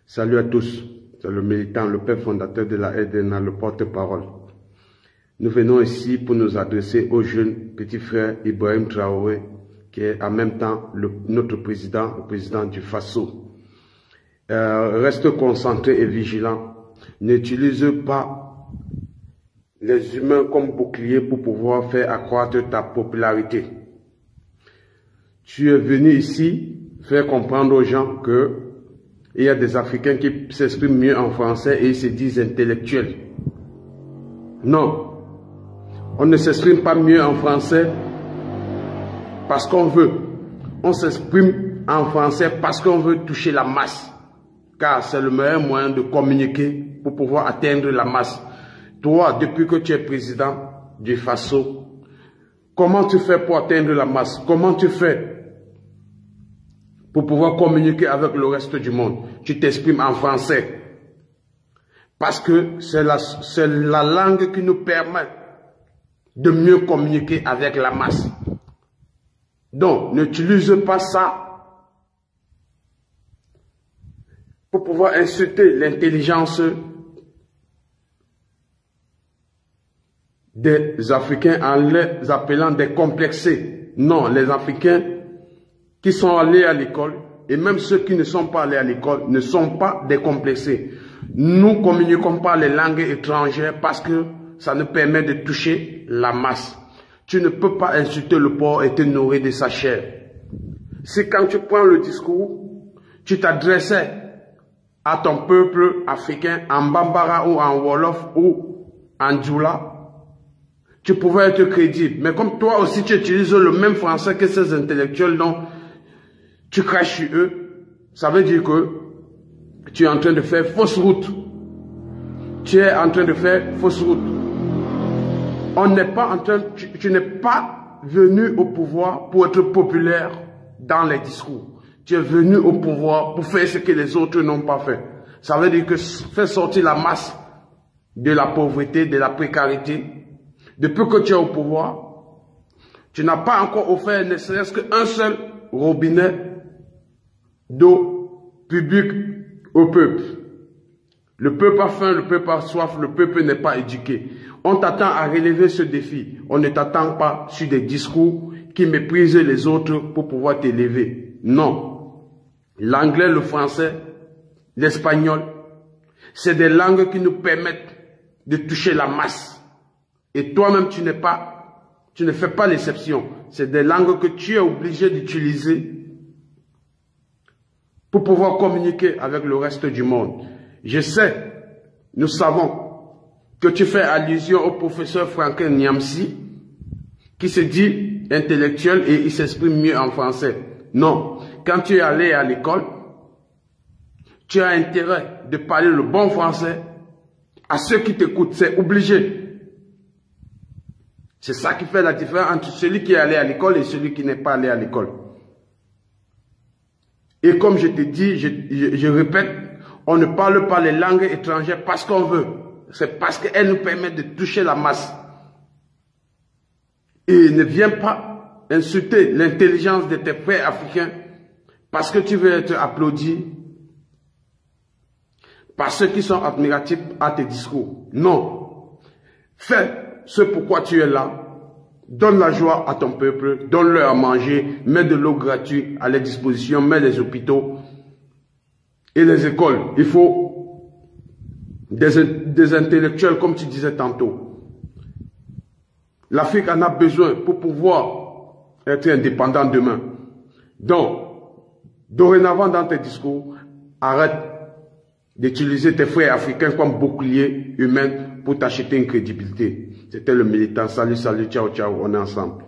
Salut à tous, c'est le militant, le père fondateur de la RDNA, le porte-parole. Nous venons ici pour nous adresser au jeune petit frère Ibrahim Traoré, qui est en même temps notre président, le président du FASO. Reste concentré et vigilant. N'utilise pas les humains comme bouclier pour pouvoir faire accroître ta popularité. Tu es venu ici faire comprendre aux gens que il y a des Africains qui s'expriment mieux en français et ils se disent intellectuels. Non, on ne s'exprime pas mieux en français parce qu'on veut. On s'exprime en français parce qu'on veut toucher la masse. Car c'est le meilleur moyen de communiquer pour pouvoir atteindre la masse. Toi, depuis que tu es président du FASO, comment tu fais pour atteindre la masse? Comment tu fais pour pouvoir communiquer avec le reste du monde? Tu t'exprimes en français. Parce que c'est la langue qui nous permet de mieux communiquer avec la masse. Donc, n'utilise pas ça pour pouvoir insulter l'intelligence des Africains en les appelant des complexés. Non, les Africains qui sont allés à l'école, et même ceux qui ne sont pas allés à l'école, ne sont pas décomplexés. Nous communiquons pas les langues étrangères parce que ça nous permet de toucher la masse. Tu ne peux pas insulter le porc et te nourrir de sa chair. C'est quand tu prends le discours, tu t'adressais à ton peuple africain en Bambara ou en Wolof ou en Djoula, tu pouvais être crédible. Mais comme toi aussi tu utilises le même français que ces intellectuels dont tu craches sur eux, ça veut dire que tu es en train de faire fausse route. Tu es en train de faire fausse route. On n'est pas en train, tu n'es pas venu au pouvoir pour être populaire dans les discours. Tu es venu au pouvoir pour faire ce que les autres n'ont pas fait. Ça veut dire que faire sortir la masse de la pauvreté, de la précarité. Depuis que tu es au pouvoir, tu n'as pas encore offert ne serait-ce qu'un seul robinet d'eau publique au peuple. Le peuple a faim, le peuple a soif, le peuple n'est pas éduqué. On t'attend à relever ce défi. On ne t'attend pas sur des discours qui méprisent les autres pour pouvoir t'élever. Non. L'anglais, le français, l'espagnol, c'est des langues qui nous permettent de toucher la masse. Et toi-même, tu ne fais pas l'exception. C'est des langues que tu es obligé d'utiliser pour pouvoir communiquer avec le reste du monde. Je sais, nous savons que tu fais allusion au professeur Franklin Nyamsi qui se dit intellectuel et il s'exprime mieux en français. Non, quand tu es allé à l'école, tu as intérêt de parler le bon français à ceux qui t'écoutent, c'est obligé. C'est ça qui fait la différence entre celui qui est allé à l'école et celui qui n'est pas allé à l'école. Et comme je te dis, je répète, on ne parle pas les langues étrangères parce qu'on veut. C'est parce qu'elles nous permettent de toucher la masse. Et ne viens pas insulter l'intelligence de tes frères africains parce que tu veux être applaudi par ceux qui sont admiratifs à tes discours. Non. Fais ce pourquoi tu es là. Donne la joie à ton peuple, donne-leur à manger, mets de l'eau gratuite à leur disposition, mets les hôpitaux et les écoles. Il faut des intellectuels, comme tu disais tantôt. L'Afrique en a besoin pour pouvoir être indépendant demain. Donc, dorénavant dans tes discours, arrête d'utiliser tes frères africains comme bouclier humain pour t'acheter une crédibilité. C'était le militant. Salut, salut, ciao, ciao, on est ensemble.